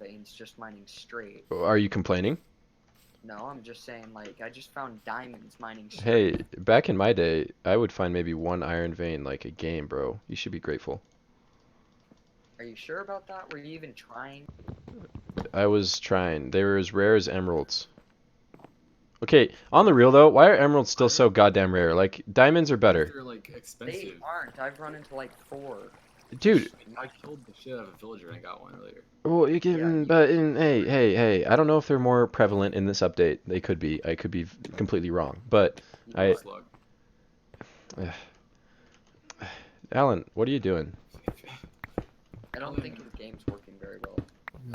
veins just mining straight. Are you complaining? No, I'm just saying, like, I just found diamonds mining Hey, straight. back in my day, I would find maybe one iron vein like a game, bro. You should be grateful. Are you sure about that? Were you even trying? I was trying. They were as rare as emeralds. Okay, on the real though, why are emeralds still so Iron? goddamn rare? Like, diamonds are Because better. they're like They expensive. aren't. I've run into like 4. Dude, I killed the shit out of a villager and I got one earlier. well, you Yeah, can, but hey, I don't know if they're more prevalent in this update. They could be. I could be completely wrong. But Yellow I, slug. Alan, what are you doing? I don't think his game's working very well.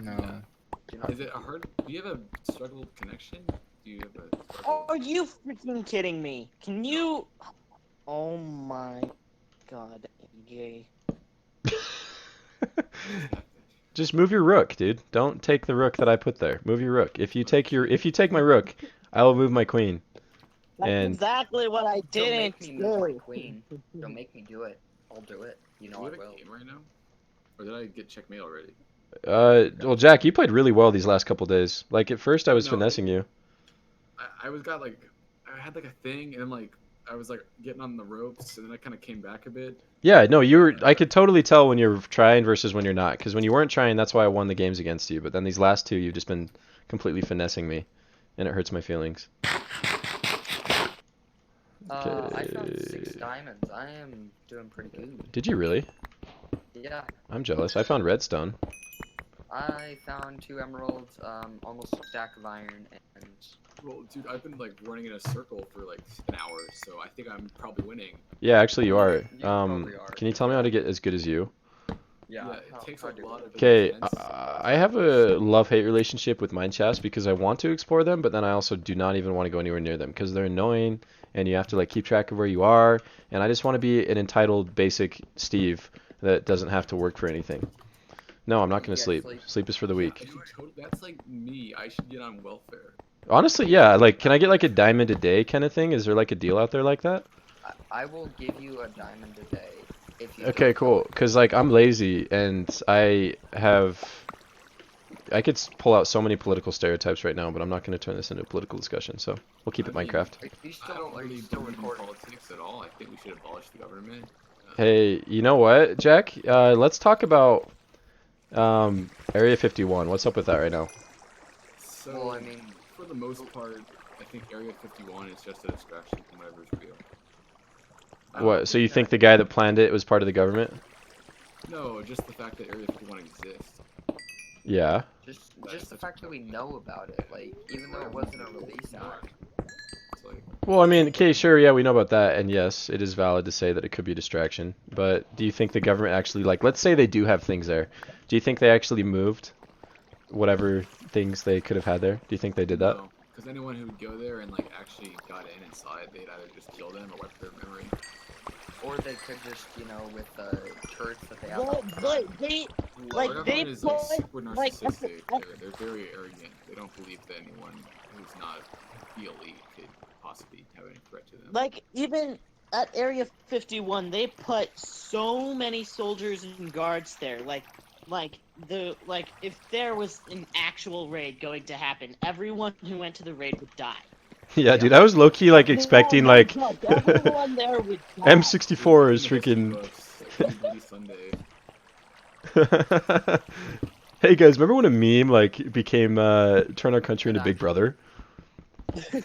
No. Yeah. Do not. Is it a hard? Do you have a struggle connection? Do you have a struggle? Are you freaking kidding me? Can you? Oh my god, AJ. Just move your rook, dude. Don't take the rook that I put there. Move your rook. If you take my rook, I will move my queen. That's And exactly what I Don't didn't make me move my do. queen. Don't make me do it. I'll do it. You know Do I you have a will. game right now? Or did I get checkmate already? well, Jack, you played really well these last couple days. Like at first, I was No, finessing you. I was got like, I had like a thing and like, I was like getting on the ropes and then I kind of came back a bit. Yeah, no, you were. I could totally tell when you're trying versus when you're not. Because when you weren't trying, that's why I won the games against you. But then these last two, you've just been completely finessing me, and it hurts my feelings. I found 6 Okay. diamonds. I am doing pretty good. Did you really? Yeah, I'm jealous. I found redstone. I found 2 emeralds, almost a stack of iron, and Well, dude, I've been like running in a circle for like an hour, so I think I'm probably winning. Yeah, actually, you are. You probably are. Can you tell me how to get as good as you? yeah, It takes how a do lot it? of Okay, defense. I have a love-hate relationship with mine shafts because I want to explore them, but then I also do not even want to go anywhere near them because they're annoying and you have to like keep track of where you are. And I just want to be an entitled, basic Steve that doesn't have to work for anything. No, I'm not gonna Yeah, sleep. sleep. Sleep is for the weak. That's like me. I should get on welfare. Honestly, yeah. Like, can I get like a diamond a day kind of thing? Is there like a deal out there like that? I will give you a diamond a day if you. Okay, cool. Cause like I'm lazy and I could pull out so many political stereotypes right now, but I'm not gonna turn this into a political discussion. So we'll keep it I mean, Minecraft. Are you I still? don't Are really you still believe in recording? politics at all. I think we should abolish the government. Hey, you know what, Jack? Let's talk about Area 51. What's up with that right now? So, Well, I mean, for the most part, I think Area 51 is just a distraction from whatever's real. I don't What? So you think that- the guy that planned it was part of the government? No, just the fact that Area 51 exists. Yeah. just the fact that we know about it, like even though it wasn't a release act. It's like, Well, I mean, okay, sure, yeah, we know about that, and yes, it is valid to say that it could be a distraction. But do you think the government actually, like, let's say they do have things there. Do you think they actually moved whatever things they could have had there? Do you think they did that? no, because anyone who would go there and like actually got in inside, they'd either just kill them or wipe their memory. Or they could just, with the turrets that they have. Well, outside. they Our like government is like put super like narcissistic. They're very arrogant. They don't believe that anyone who's not the elite could possibly have any threat to them. like even at Area 51, they put so many soldiers and guards there. Like if there was an actual raid going to happen, everyone who went to the raid would die. Yeah, dude, I was low-key, like, expecting, like, everyone there would die. M64 is History freaking... books, like, Bloody Sunday. Hey, guys, remember when a meme, like, became, turn our country into Big Brother? I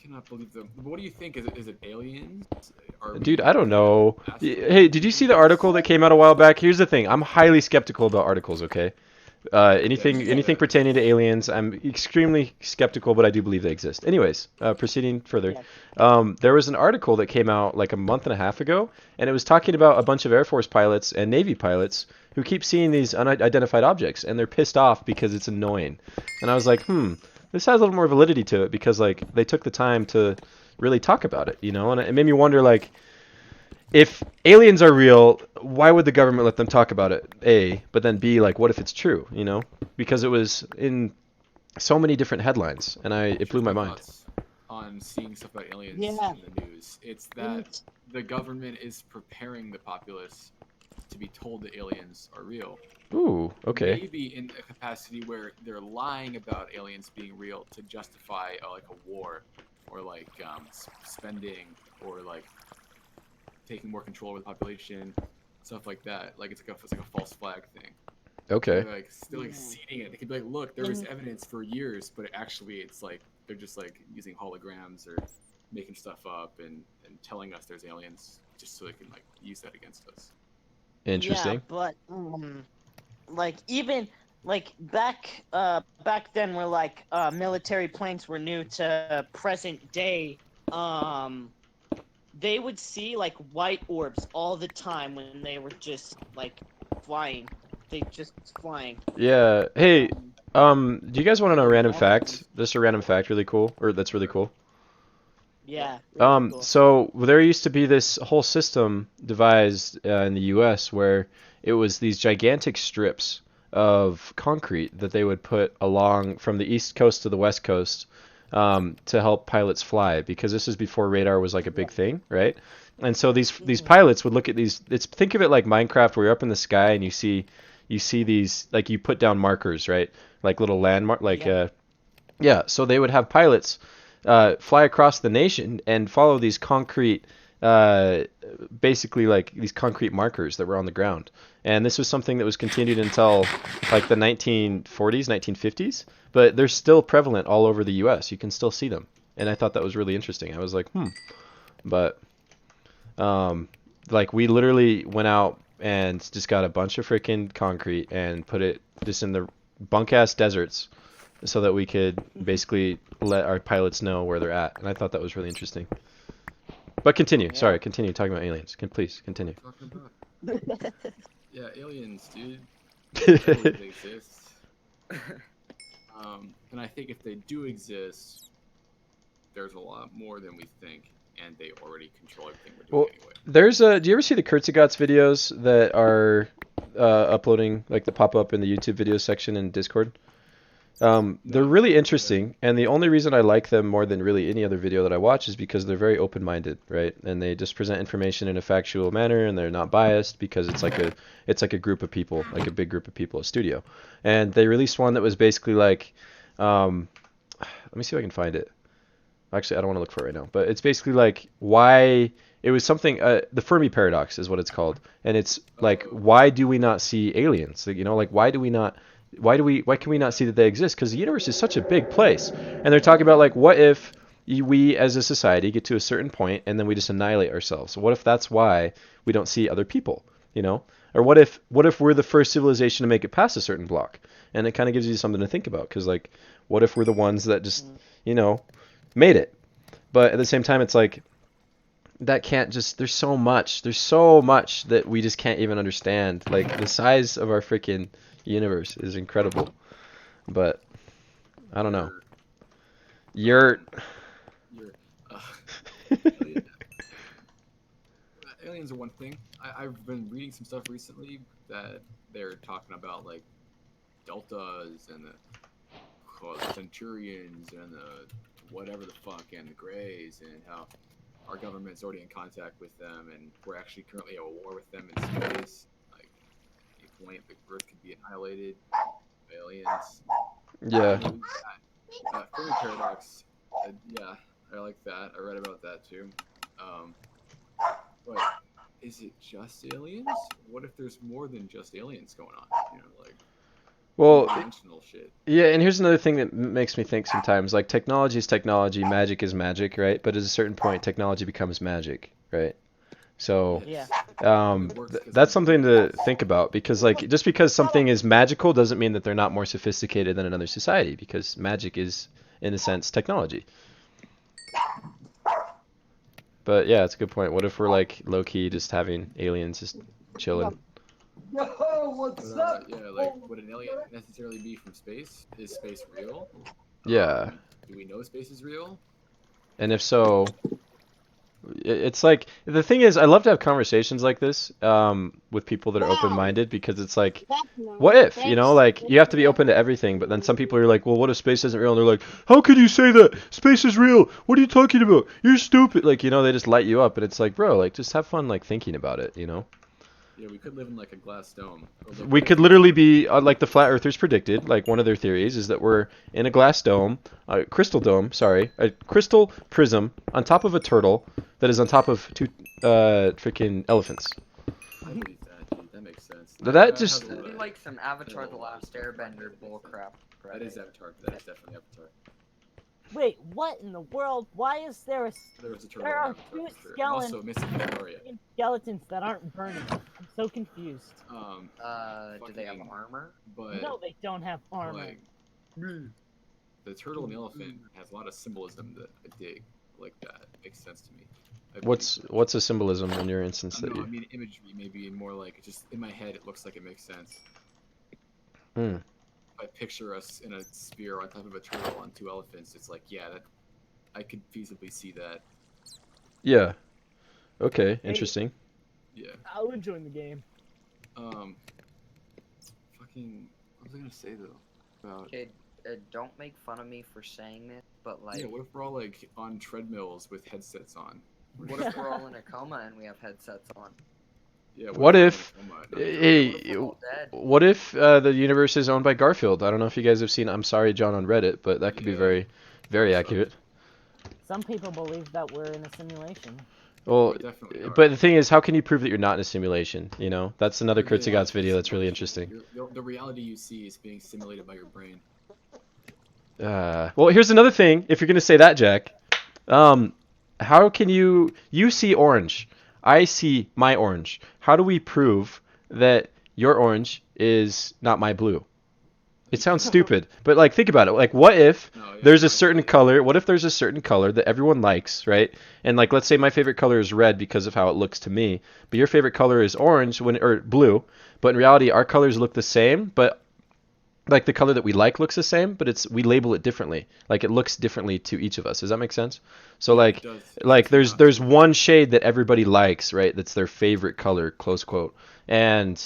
cannot believe them. What do you think? Is it aliens? Dude, I don't know. Hey, did you see the article that came out a while back? Here's the thing. I'm highly skeptical about articles, okay? Anything pertaining to aliens, I'm extremely skeptical, but I do believe they exist. Anyways, proceeding further, there was an article that came out like a month and a half ago, and it was talking about a bunch of Air Force pilots and Navy pilots who keep seeing these unidentified objects, and they're pissed off because it's annoying. And I was like, this has a little more validity to it because like they took the time to really talk about it, and it made me wonder like, if aliens are real, why would the government let them talk about it? A, but then B, like, what if it's true? Because it was in so many different headlines, and it blew my mind. On seeing stuff about aliens Yeah. in the news, it's that the government is preparing the populace to be told that aliens are real. Ooh, okay. Maybe in a capacity where they're lying about aliens being real to justify like a war, or like spending, or like taking more control over the population, stuff like that. Like it's like a false flag thing. Okay. They're like still like seeding it. They could be like, look, there was evidence for years, but actually it's like they're just like using holograms or making stuff up and telling us there's aliens just so they can like use that against us. Interesting. Yeah, but like even like back then where like military planes were new to present day, they would see like white orbs all the time when they were just like flying. They just flying. Yeah. Hey, do you guys want to know a random fact? Just a random fact, really cool, or that's really cool. Yeah. Really cool. So there used to be this whole system devised in the U.S. where it was these gigantic strips of concrete that they would put along from the east coast to the west coast to help pilots fly, because this is before radar was like a big thing, right? And so these pilots would look at these. Think of it like Minecraft, where you're up in the sky and you see these, like, you put down markers, right? Like little landmark, like yeah. So they would have pilots fly across the nation and follow these concrete, basically like these concrete markers that were on the ground. And this was something that was continued until like the 1940s, 1950s, but they're still prevalent all over the U.S. You can still see them. And I thought that was really interesting. I was like, But, like, we literally went out and just got a bunch of freaking concrete and put it just in the bunk-ass deserts so that we could basically let our pilots know where they're at. And I thought that was really interesting. But continue. Yeah. Sorry, continue talking about aliens. Please continue. Talking about yeah, aliens, dude. I believe they exist. And I think if they do exist, there's a lot more than we think, and they already control everything we're doing anyway. There's do you ever see the Kurtzagats videos that are uploading, like the pop up in the YouTube video section in Discord? They're really interesting, and the only reason I like them more than really any other video that I watch is because they're very open-minded, right? And they just present information in a factual manner, and they're not biased, because it's like a group of people, like a big group of people, a studio. And they released one that was basically like, let me see if I can find it. Actually, I don't want to look for it right now, but it's basically like why it was something. The Fermi paradox is what it's called, and it's like, why do we not see aliens? Like, like why can we not see that they exist? Because the universe is such a big place. And they're talking about, like, what if we as a society get to a certain point and then we just annihilate ourselves? What if that's why we don't see other people, Or what if we're the first civilization to make it past a certain block? And it kind of gives you something to think about, because, like, what if we're the ones that just, made it? But at the same time, it's like, that can't just, there's so much that we just can't even understand. Like, the size of our freaking universe is incredible. But I don't know. Aliens are one thing. I've been reading some stuff recently that they're talking about, like, deltas and the centurions and the whatever the fuck and the greys, and how our government's already in contact with them, and we're actually currently at a war with them in space. Like, a point the Earth could be annihilated by aliens. Yeah. Fermi paradox. Yeah, I like that. I read about that too. But is it just aliens? What if there's more than just aliens going on? Like, well, dimensional shit. Yeah, and here's another thing that makes me think sometimes. Like, technology is technology, magic is magic, right? But at a certain point, technology becomes magic, right? So, Yeah. that's something to think about, because, like, just because something is magical doesn't mean that they're not more sophisticated than another society, because magic is, in a sense, technology. But yeah, it's a good point. What if we're, like, low-key just having aliens just chilling? What's up? Yeah, like, would an alien necessarily be from space? Is space real? Yeah. Do we know space is real? And if so, it's like, the thing is, I love to have conversations like this with people that are open-minded, because it's like, what if, like, you have to be open to everything, but then some people are like, well, what if space isn't real? And they're like, how could you say that? Space is real. What are you talking about? You're stupid. Like, they just light you up, and it's like, bro, like, just have fun, like, thinking about it, Yeah, we could live in like a glass dome. Or live We like could literally be like the flat earthers predicted. Like one of their theories is that we're in a glass dome, a crystal dome, sorry, a crystal prism on top of a turtle that is on top of two freaking elephants. I believe that, dude. That makes sense. That just- has a That'd be lot- like some Avatar: has The a lot Last of Airbender bullcrap. That is Avatar. That is definitely Avatar. Wait, what in the world? Why is there a There was a turtle There in are Avatar two for sure. And skeletons. also Missing Victoria. skeletons that aren't burning? I'm so confused. Do they have Fucking- armor? But No, they don't have armor. like the turtle and the elephant has a lot of symbolism that I dig. Like that makes sense to me. I believe What's that. what's a symbolism in your instance I that don't know, I you? mean imagery, maybe more like just in my head it looks like it makes sense. Hmm. If I picture us in a sphere on top of a turtle on two elephants, it's like, yeah, that I could feasibly see that. Yeah. Okay. Interesting. Yeah. I'll join the game. Fucking, what was I gonna say though? About Okay, don't make fun of me for saying this, but like, yeah, what if we're all like on treadmills with headsets on? what if we're all in a coma and we have headsets on? Yeah. What we're if- in a coma? What Hey, if we're all dead? what if the universe is owned by Garfield? I don't know if you guys have seen I'm Sorry John on Reddit, but that could be Yeah. very, very What's up? accurate. Some people believe that we're in a simulation. Well, We definitely are. but the thing is, how can you prove that you're not in a simulation? You know, that's another You're getting a lot Kurtzigot's of video that's really simulation. interesting. The reality you see is being simulated by your brain. Well, here's another thing. If you're gonna say that, Jack, how can you see orange? I see my orange. How do we prove that your orange is not my blue? It sounds stupid, but like think about it. Like, what if No, yeah, there's a I certain get it. color? What if there's a certain color that everyone likes, right? And like, let's say my favorite color is red because of how it looks to me, but your favorite color is orange or blue. But in reality, our colors look the same, but like the color that we like looks the same, but we label it differently. Like it looks differently to each of us. Does that make sense? So Yeah, like it does. like It's there's not- one shade that everybody likes, right? That's their favorite color, close quote. And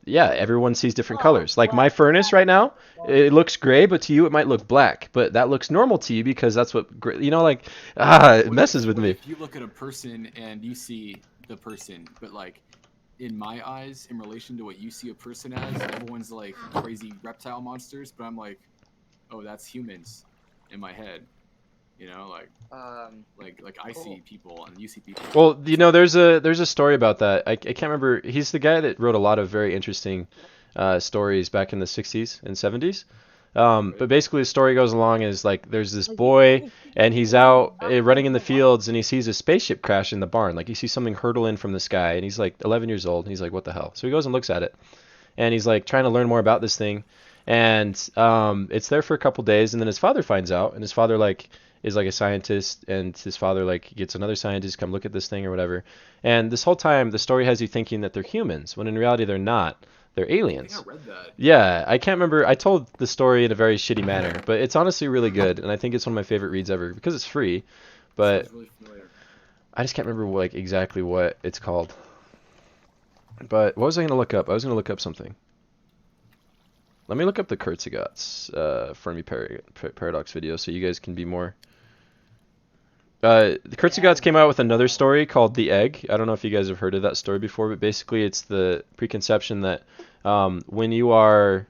yeah, everyone sees different Oh, colors. Like my well, furnace right now, it looks gray, but to you it might look black. But that looks normal to you because that's what you know. Like it What messes if- with what me. If you look at a person and you see the person, but like in my eyes, in relation to what you see a person as, everyone's like crazy reptile monsters, but I'm like, oh, that's humans in my head. You know, like I see Cool. people and you see people. Well, you know, there's a story about that. I can't remember. He's the guy that wrote a lot of very interesting stories back in the 60s and 70s. But basically, the story goes along is like there's this boy and he's out running in the fields and he sees a spaceship crash in the barn. Like he sees something hurtle in from the sky and he's like 11 years old and he's like, what the hell? So he goes and looks at it and he's like trying to learn more about this thing. And it's there for a couple days and then his father finds out and his father like is like a scientist and his father like gets another scientist to come look at this thing or whatever. And this whole time the story has you thinking that they're humans when in reality they're not. They're I aliens. think I read that. Yeah, I can't remember. I told the story in a very shitty manner, but it's honestly really good, and I think it's one of my favorite reads ever because it's free. But Sounds really familiar. I just can't remember like exactly what it's called. But what was I gonna look up? I was gonna look up something. Let me look up the Kurtzigot's Fermi Paradox video so you guys can be more. The Kurtzigot's came out with another story called The Egg. I don't know if you guys have heard of that story before, but basically it's the preconception that when you are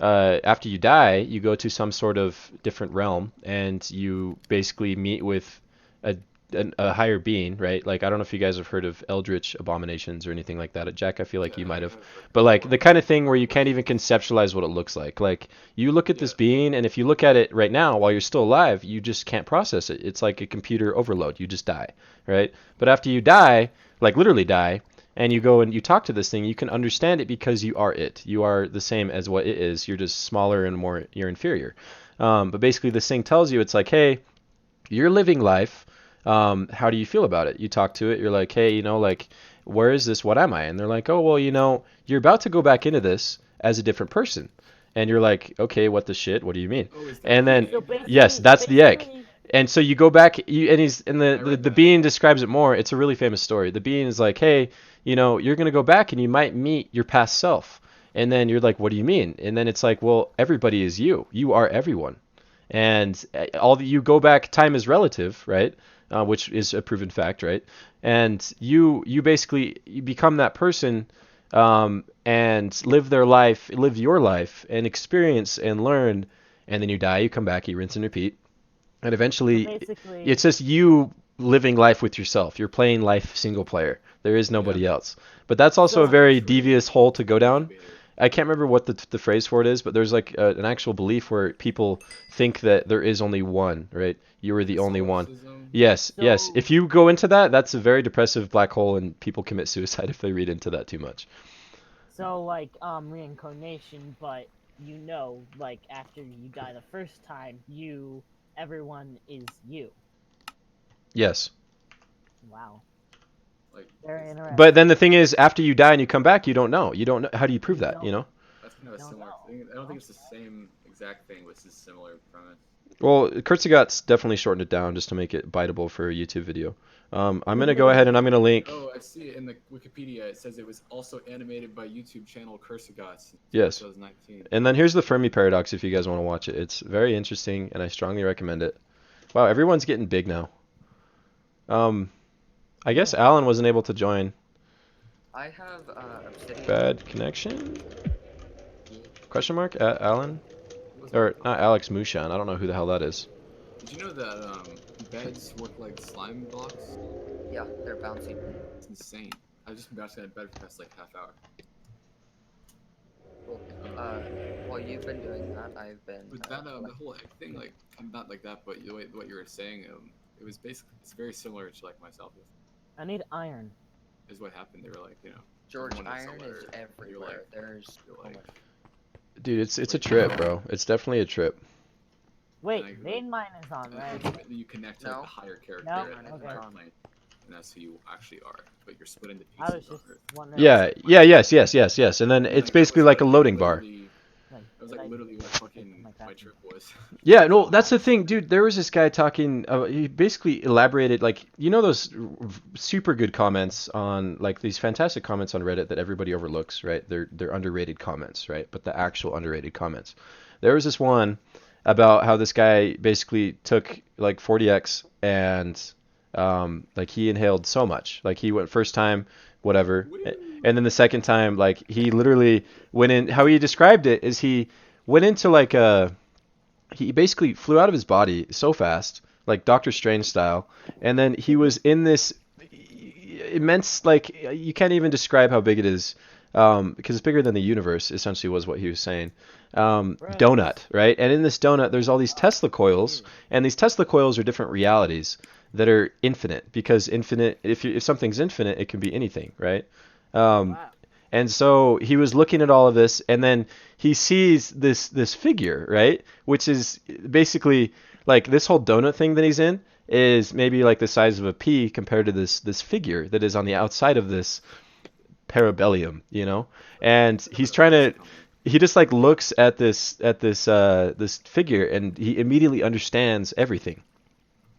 after you die, you go to some sort of different realm and you basically meet with a higher being, right? Like I don't know if you guys have heard of eldritch abominations or anything like that. Jack, I feel like you might have. But like the kind of thing where you can't even conceptualize what it looks like. Like you look at this being and if you look at it right now while you're still alive, you just can't process it. It's like a computer overload. You just die, right? But after you die, like literally die, and you go and you talk to this thing, you can understand it because you are it. You are the same as what it is. You're just smaller and you're inferior. But basically this thing tells you, it's like, hey, you're living life. How do you feel about it? You talk to it. You're like, hey, you know, like, where is this? What am I? And they're like, oh, well, you know, you're about to go back into this as a different person. And you're like, okay, what the shit? What do you mean? Oh, is that And then, the egg? yes, that's the egg. basically- And so you go back, and I the read that. being describes it more. It's a really famous story. The being is like, hey, you know, you're gonna go back and you might meet your past self. And then you're like, what do you mean? And then it's like, well, everybody is you. You are everyone. And you go back. Time is relative, right? which is a proven fact, right? And you basically you become that person and live your life, and experience and learn, and then you die, you come back, you rinse and repeat, and So eventually basically, it's just you living life with yourself. You're playing life single player. There is nobody else. But that's also a So- very devious hole to go down. Incubator. I can't remember what the phrase for it is, but there's like an actual belief where people think that there is only one, right? You are the only one. Solipsism. Yes, yes. So- If you go into that, that's a very depressive black hole, and people commit suicide if they read into that too much. so like reincarnation, but you know, like after you die the first time, everyone is you. Yes. Wow. Like, Very interesting. But then the thing is, after you die and you come back, you don't know. You don't know. How do you prove You that, you know? that's kind of a No, similar no. thing. I don't think it's the same exact thing, but it's a similar premise. Well, Kurtzigot's definitely shortened it down just to make it biteable for a YouTube video. I'm going to go ahead and I'm going to link. Oh, I see it in the Wikipedia. It says it was also animated by YouTube channel Cursigots in Yes. 2019. And then here's the Fermi paradox if you guys want to watch it. It's very interesting and I strongly recommend it. Wow, everyone's getting big now. I guess Alan wasn't able to join. I have Obsidian. Bad connection? Yeah. Question mark? Alan? Or not Alex Mushan. I don't know who the hell that is. Did you know that beds work like slime blocks? Yeah, they're bouncy. It's insane. I've just been bouncing out of bed for the past like half hour. Cool. While you've been doing that, I've been. But that the whole egg thing, like not like that, but the way what you were saying, it was basically it's very similar to like myself. I need iron. Is what happened. They were like, you know, George, someone has iron a letter, is and you're everywhere. like- There's you're so like- much. Dude, it's a trip, bro. It's definitely a trip. Wait, Like- vein mine is on, and right? then you connect to like, No. the higher character No? and the Okay. higher plane, and that's who you actually are. But you're split into I pieces was just on Earth. wondering. Yeah, yeah, yes. And then it's Like, basically that was, like a loading bar. literally- That was Did like I literally what just fucking my my caption? trip was. Yeah, no, that's the thing, dude. There was this guy talking. He basically elaborated, like, you know, those super good comments on, like, these fantastic comments on Reddit that everybody overlooks, right? They're underrated comments, right? But the actual underrated comments. There was this one about how this guy basically took like 40x and like he inhaled so much, like he went first time, whatever, and then the second time, like he literally went in. How he described it is he went into like a he basically flew out of his body so fast, like Doctor Strange style, and then he was in this immense, like you can't even describe how big it is, because it's bigger than the universe. Essentially, was what he was saying. Donut, right? And in this donut, there's all these Tesla coils, and these Tesla coils are different realities that are infinite, because infinite, if something's infinite, it can be anything, right? Wow. And so he was looking at all of this, and then he sees this figure, right? Which is basically like this whole donut thing that he's in is maybe like the size of a pea compared to this figure that is on the outside of this parabellum, you know? And he's trying to he just like looks at this this figure, and he immediately understands everything.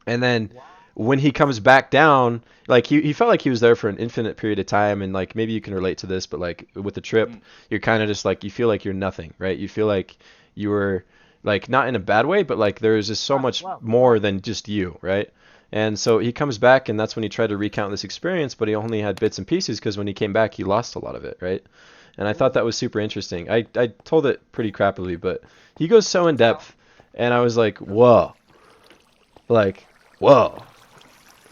And then when he comes back down, like he felt like he was there for an infinite period of time, and like maybe you can relate to this, but like with the trip, you're kind of just like you feel like you're nothing, right? You feel like you were like not in a bad way, but like there's just so much more than just you, right? And so he comes back, and that's when he tried to recount this experience, but he only had bits and pieces because when he came back, he lost a lot of it, right? And I thought that was super interesting. I told it pretty crappily, but he goes so in depth, and I was like, whoa. Like, whoa.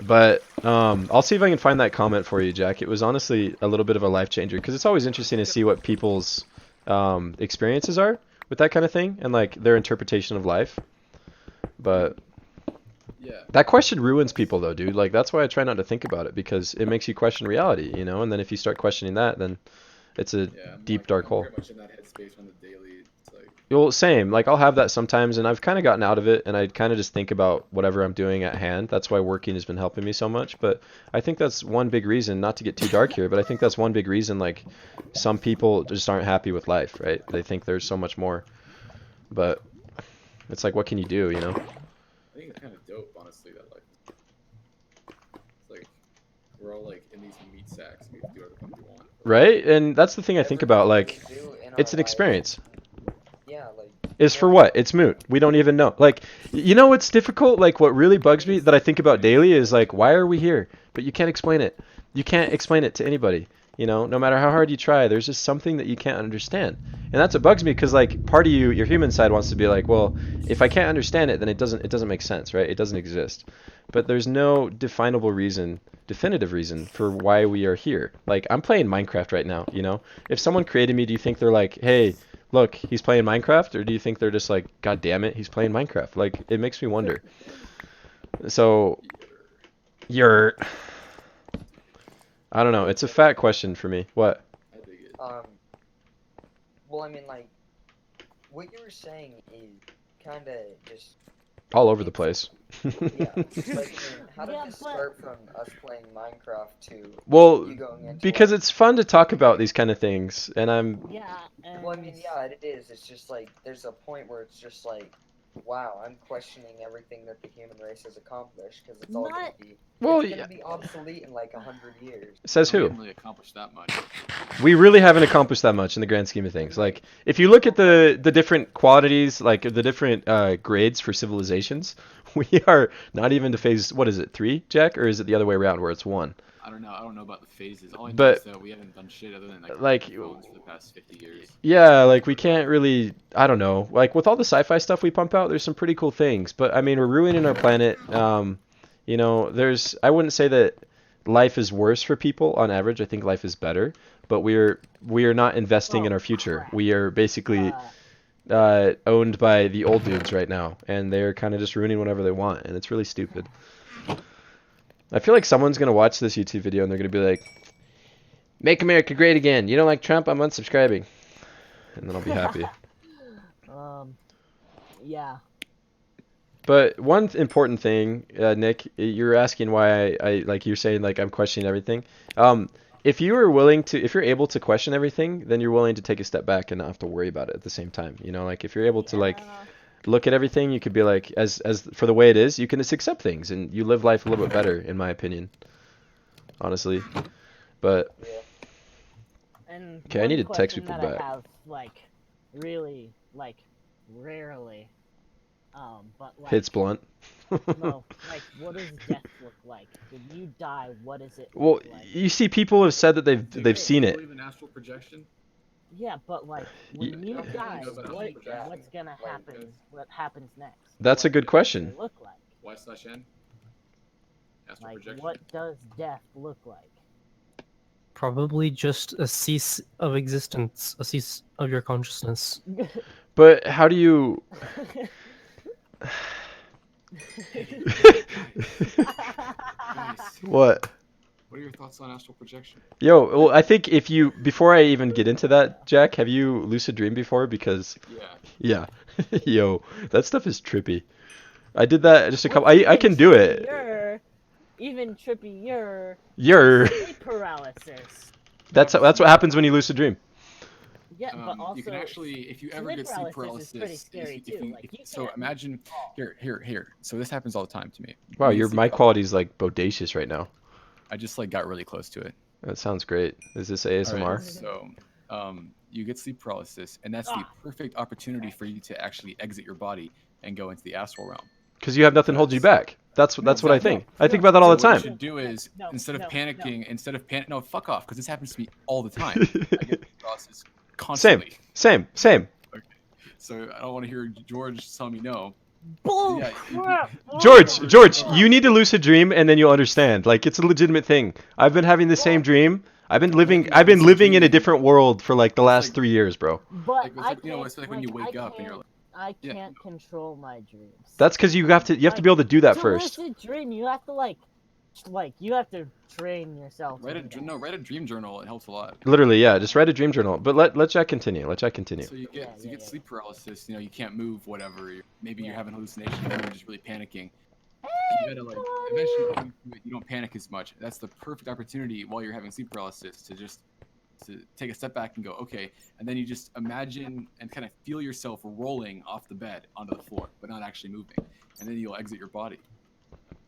But I'll see if I can find that comment for you, Jack. It was honestly a little bit of a life changer, because it's always interesting to see what people's experiences are with that kind of thing, and like their interpretation of life. But Yeah. that question ruins people, though, dude. Like, that's why I try not to think about it, because it makes you question reality, you know? And then if you start questioning that, then it's a Yeah, I'm deep, like, dark I'm hole. very much in that headspace on the daily. It's like, Well, same. Like, I'll have that sometimes, and I've kind of gotten out of it, and I kind of just think about whatever I'm doing at hand. That's why working has been helping me so much. But I think that's one big reason, not to get too dark here, but I think that's one big reason, like, some people just aren't happy with life, right? They think there's so much more. But it's like, what can you do, you know? I think it's kind of dope, honestly, that like, it's like we're all like in these meat sacks, and we can do whatever the fuck we want. Right? And that's the thing I think about, like, Everything we do in our it's an life- experience. Yeah, yeah, like. Is for what? It's moot. We don't even know. Like, you know what's difficult? Like, what really bugs me that I think about daily is like, why are we here? But you can't explain it. You can't explain it to anybody. You know, no matter how hard you try, there's just something that you can't understand. And that's what bugs me because like part of you, your human side wants to be like, well, if I can't understand it, then it doesn't make sense, right? It doesn't exist. But there's no definable reason, definitive reason for why we are here. Like I'm playing Minecraft right now, you know? If someone created me, do you think they're like, "Hey, look, he's playing Minecraft," or do you think they're just like, "God damn it, he's playing Minecraft"? Like it makes me wonder. So you're I don't know. It's a fat question for me. What? I dig it. Well, I mean, like, what you were saying is kind of just, All over the place. yeah. Like, I mean, how did Yeah, this but- start from us playing Minecraft to Well, you going into because like, it's fun to talk about these kind of things, and I'm Yeah, and Well, I mean, yeah, it is. It's just like there's a point where it's just like, wow, I'm questioning everything that the human race has accomplished because it's all gonna Not- be, well, it's yeah. gonna be obsolete in like 100 years. Says We who? haven't really accomplished that much. We really haven't accomplished that much in the grand scheme of things. Like, if you look at the different qualities, like the different grades for civilizations, we are not even to phase. What is it, 3, Jack, or is it the other way around where it's 1? I don't know. I don't know about the phases. All I know But- is that we haven't done shit other than like, phones for the past 50 years. Yeah, like we can't really. I don't know. Like with all the sci-fi stuff we pump out, there's some pretty cool things. But I mean, we're ruining our planet. You know, there's. I wouldn't say that life is worse for people on average. I think life is better. But we are not investing in Oh, our future. crap. We are basically owned by the old dudes right now, and they're kind of just ruining whatever they want, and it's really stupid. I feel like someone's gonna watch this YouTube video and they're gonna be like, "Make America Great Again. You don't like Trump? I'm unsubscribing," and then I'll be happy. Yeah. But one important thing, Nick, you're asking why I like you're saying like I'm questioning everything. If you are willing to, if you're able to question everything, then you're willing to take a step back and not have to worry about it at the same time. You know, like if you're able to like Yeah. look at everything, you could be like, as for the way it is, you can just accept things and you live life a little bit better, in my opinion. Honestly, but Yeah. And Okay, I one need to text question people that back. I have, like, really, like, rarely, but like, hits blunt. no, like, what does death look like? When you die, what does it Well, look like? you see, people have said that they've seen Do it. you believe in astral projection? Yeah, but like, when you Okay, die, so that's what, projection. what's gonna Like, happen? What happens next? That's a What good does question. it look like? Y/N? Astral Like, projection? what does death look like? Probably just a cease of existence, a cease of your consciousness. But how do you? Guys, What? what are your thoughts on astral projection? Yo, well, I think if you before I even get into that, Jack, have you lucid dreamed before? Because Yeah. yeah, yo, that stuff is trippy. I did that just a couple. I can do it. Even trippier. You're. Sleep paralysis. That's what happens when you lucid dream. Yeah, but also You can actually, if you ever sleep get sleep paralysis is pretty scary if too. you- Like, you so can't imagine here. So this happens all the time to me. Wow, You get your sleep mic paralysis. quality is like bodacious right now. I just like got really close to it. That sounds great. Is this All ASMR? right, so you get sleep paralysis, and that's the perfect opportunity for you to actually exit your body and go into the astral realm. Because you have nothing holding you back. That's what I exactly. think. I think about that all the So what time. you should do is No, instead of no, panicking, no, fuck off, because this happens to me all the time. I get sleep paralysis constantly. Same. So I don't want to hear George tell me no. bull Yeah, crap. George, you need to lucid dream and then you'll understand. Like it's a legitimate thing. I've been having the same dream. I've been living in a different world for like the last 3 years, bro. But Like, it's I like, can't. you know, it's like when you wake up and you're like, I Yeah. can't control my dreams. That's because you have to be able to do that to first. lucid dream, you have to like you have to train yourself. to write do that. a dream journal. It helps a lot. Literally, yeah. Just write a dream journal. But let Jack continue. Let Jack continue. So you get Yeah. sleep paralysis. You know, you can't move. Whatever. Maybe you're Yeah. having hallucinations. Maybe you're just really panicking. You gotta like eventually you don't panic as much. That's the perfect opportunity while you're having sleep paralysis to take a step back and go, okay, and then you just imagine and kind of feel yourself rolling off the bed onto the floor, but not actually moving, and then you'll exit your body.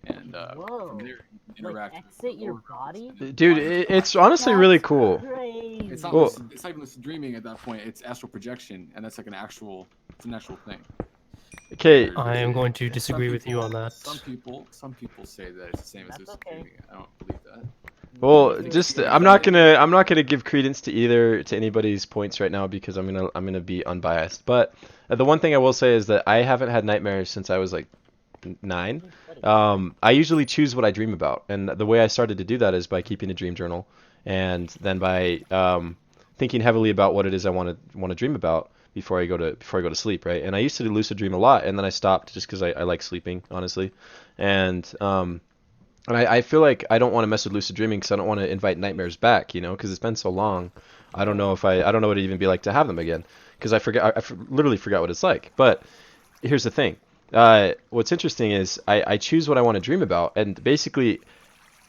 and Whoa. from there you can Like, interact with exit the your lower body? realms, and Dude, it's honestly really That's cool. Crazy. it's not Well- lucid, it's not even lucid dreaming at that point. It's astral projection, and that's like an actual thing. Okay, I am going to Some disagree with you people- on that. Some people say that it's the same as That's lucid okay. dreaming. I don't believe that. well, think just it's- I'm not gonna give credence to anybody's points right now because I'm gonna be unbiased. But the one thing I will say is that I haven't had nightmares since I was like 9. I usually choose what I dream about, and the way I started to do that is by keeping a dream journal, and then by thinking heavily about what it is I want to dream about before I go to sleep, right? And I used to lucid dream a lot, and then I stopped just because I like sleeping, honestly, and I feel like I don't want to mess with lucid dreaming because I don't want to invite nightmares back, because it's been so long. I don't know what it'd even be like to have them again because I literally forgot what it's like. But here's the thing. What's interesting is I choose what I want to dream about, and basically,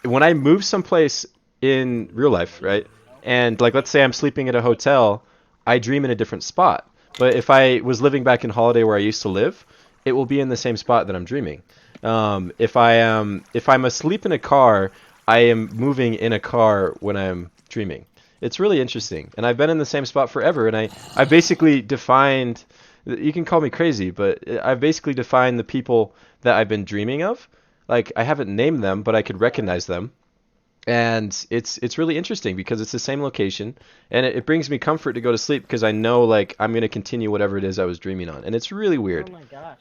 when I move someplace in real life, right, and like let's say I'm sleeping at a hotel, I dream in a different spot. But if I was living back in Holiday where I used to live, it will be in the same spot that I'm dreaming. If I'm asleep in a car, I am moving in a car when I'm dreaming. It's really interesting, and I've been in the same spot forever, and I basically defined. You can call me crazy, but I've basically defined the people that I've been dreaming of. Like I haven't named them, but I could recognize them. And it's really interesting because it's the same location, and it brings me comfort to go to sleep because I know like I'm gonna continue whatever it is I was dreaming on, and it's really weird. Oh my gosh.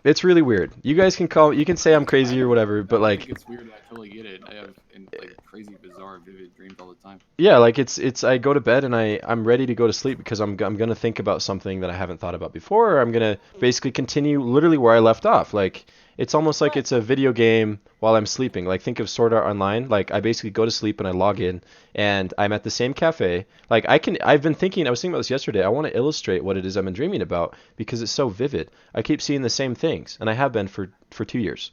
It's really weird. You guys can say I'm crazy or whatever, but I like think it's weird. I totally get it. I have like crazy, bizarre, vivid dreams all the time. yeah, like it's I go to bed and I'm ready to go to sleep because I'm gonna think about something that I haven't thought about before, or I'm gonna basically continue literally where I left off. Like it's almost like it's a video game while I'm sleeping. Like think of Sword Art Online. Like I basically go to sleep and I log in and I'm at the same cafe. Like I was thinking about this yesterday. I want to illustrate what it is I've been dreaming about because it's so vivid. I keep seeing the same things, and I have been for 2 years.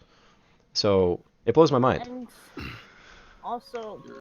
So it blows my mind. And also,